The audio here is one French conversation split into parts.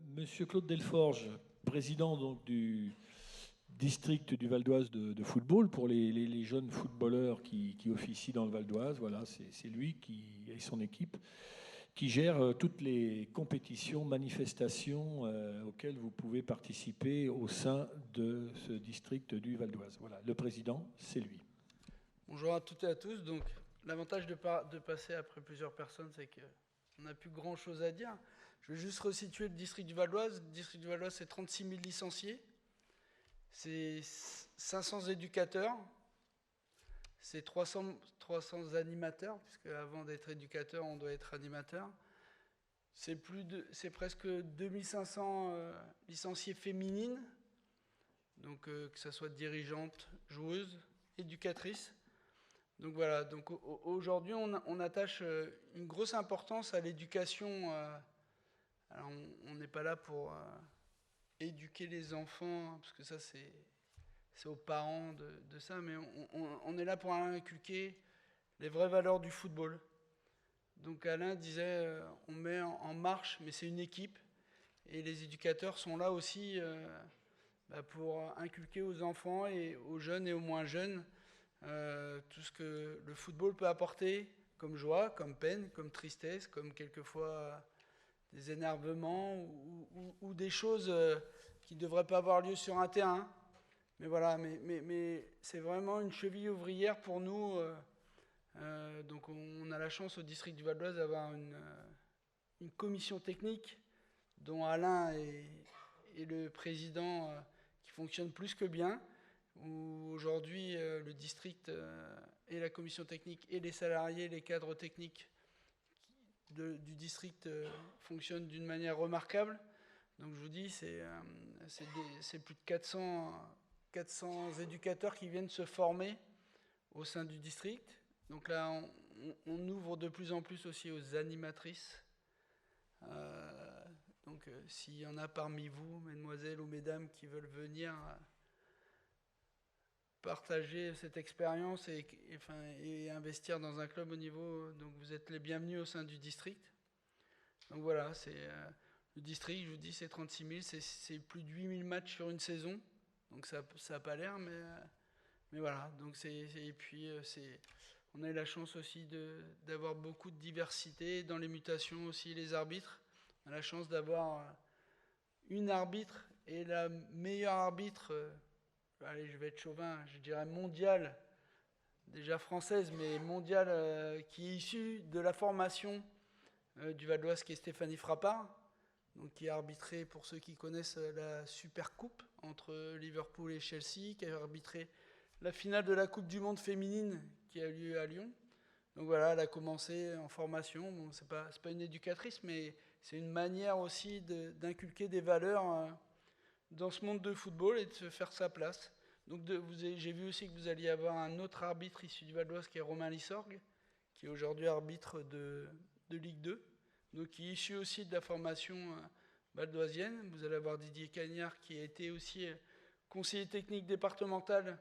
Monsieur Claude Delforge, président donc du district du Val d'Oise de football pour les jeunes footballeurs qui officient dans le Val d'Oise. Voilà, c'est lui qui et son équipe qui gère toutes les compétitions, manifestations auxquelles vous pouvez participer au sein de ce district du Val d'Oise. Voilà, le président, c'est lui. Bonjour à toutes et à tous. Donc, l'avantage de passer après plusieurs personnes, c'est qu'on n'a plus grand chose à dire. Je vais juste resituer le district du Val d'Oise. Le district du Val d'Oise, c'est 36 000 licenciés, c'est 500 éducateurs, c'est 300 animateurs, puisque avant d'être éducateur, on doit être animateur. C'est presque 2500 licenciés féminines, donc que ce soit dirigeantes, joueuses, éducatrices. Donc voilà, donc aujourd'hui on attache une grosse importance à l'éducation. Alors on n'est pas là pour éduquer les enfants, parce que ça c'est aux parents de ça, mais on est là pour inculquer les vraies valeurs du football. Donc Alain disait, on met en marche, mais c'est une équipe, et les éducateurs sont là aussi pour inculquer aux enfants et aux jeunes et aux moins jeunes tout ce que le football peut apporter comme joie, comme peine, comme tristesse, comme quelquefois des énervements ou des choses qui ne devraient pas avoir lieu sur un terrain. Mais voilà, mais c'est vraiment une cheville ouvrière pour nous. Donc on a la chance au district du Val d'Oise d'avoir une commission technique dont Alain est le président qui fonctionne plus que bien, où aujourd'hui le district et la commission technique et les salariés, les cadres techniques du district fonctionnent d'une manière remarquable. Donc je vous dis, c'est plus de 400 éducateurs qui viennent se former au sein du district. Donc là, on ouvre de plus en plus aussi aux animatrices. Donc s'il y en a parmi vous, mesdemoiselles ou mesdames, qui veulent venir partager cette expérience et investir dans un club au niveau, donc vous êtes les bienvenus au sein du district. Donc voilà, c'est le district, je vous dis, c'est 36 000, c'est plus de 8 000 matchs sur une saison. Donc ça n'a pas l'air, mais voilà. Donc et puis on a eu la chance aussi d'avoir beaucoup de diversité dans les mutations aussi, les arbitres. On a la chance d'avoir une arbitre et la meilleure arbitre, allez, je vais être chauvin, je dirais mondiale, déjà française, mais mondiale, qui est issue de la formation du Val d'Oise, qui est Stéphanie Frappard, donc qui a arbitré, pour ceux qui connaissent, la Super Coupe entre Liverpool et Chelsea, qui a arbitré la finale de la Coupe du Monde féminine qui a eu lieu à Lyon. Donc voilà, elle a commencé en formation. Bon, c'est pas une éducatrice, mais c'est une manière aussi d'inculquer des valeurs dans ce monde de football et de se faire sa place. Donc j'ai vu aussi que vous alliez avoir un autre arbitre issu du Val d'Oise qui est Romain Lissorgue, qui est aujourd'hui arbitre de Ligue 2, donc qui est issu aussi de la formation valdoisienne. Vous allez avoir Didier Cagnard qui a été aussi conseiller technique départemental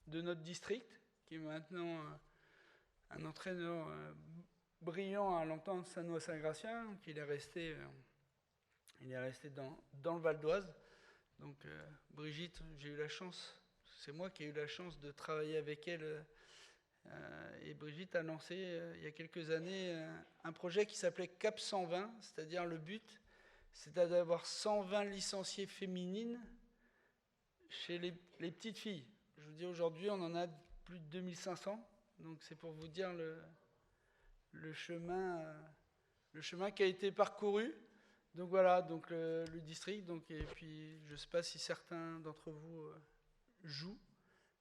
de notre district, qui est maintenant un entraîneur brillant à l'entente Sanois-Saint-Gratien, donc il est resté dans le Val d'Oise. Donc Brigitte, j'ai eu la chance, c'est moi qui ai eu la chance de travailler avec elle. Et Brigitte a lancé il y a quelques années un projet qui s'appelait CAP 120, c'est-à-dire le but, c'était d'avoir 120 licenciés féminines chez les petites filles. Je vous dis, aujourd'hui, on en a plus de 2500, donc c'est pour vous dire le chemin qui a été parcouru. Donc voilà, donc le district, donc, et puis je ne sais pas si certains d'entre vous jouent,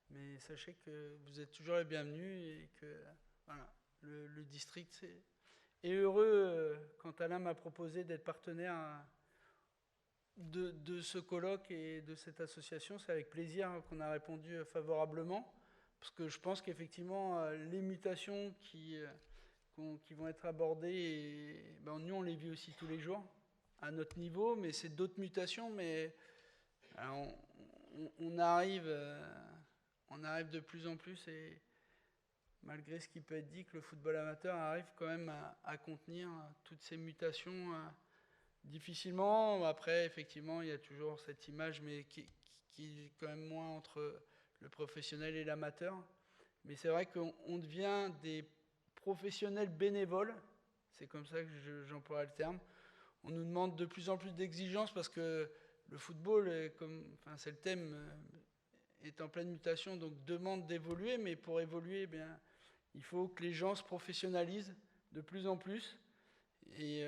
mais sachez que vous êtes toujours les bienvenus et que voilà, le district est heureux quand Alain m'a proposé d'être partenaire de ce colloque et de cette association. C'est avec plaisir qu'on a répondu favorablement, parce que je pense qu'effectivement les mutations qui vont être abordées, et, nous on les vit aussi tous les jours à notre niveau, mais c'est d'autres mutations, mais on arrive de plus en plus, et malgré ce qui peut être dit, que le football amateur arrive quand même à contenir toutes ces mutations difficilement. Après, effectivement, il y a toujours cette image, mais qui est quand même moins entre le professionnel et l'amateur. Mais c'est vrai qu'on devient des professionnels bénévoles, c'est comme ça que j'emploie le terme. On nous demande de plus en plus d'exigences parce que le football, c'est le thème, est en pleine mutation, donc demande d'évoluer, mais pour évoluer, il faut que les gens se professionnalisent de plus en plus. Et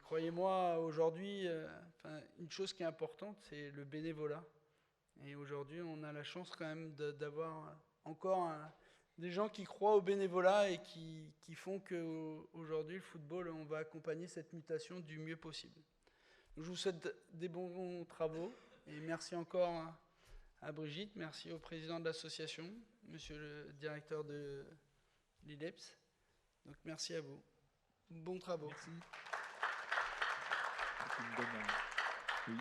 croyez-moi, aujourd'hui, une chose qui est importante, c'est le bénévolat. Et aujourd'hui, on a la chance quand même d'avoir encore des gens qui croient au bénévolat et qui font qu'aujourd'hui, le football, on va accompagner cette mutation du mieux possible. Donc, je vous souhaite des bons travaux et merci encore à Brigitte, merci au président de l'association, monsieur le directeur de l'ILEPS. Donc merci à vous. Bons travaux. Merci. C'est une bonne... Oui.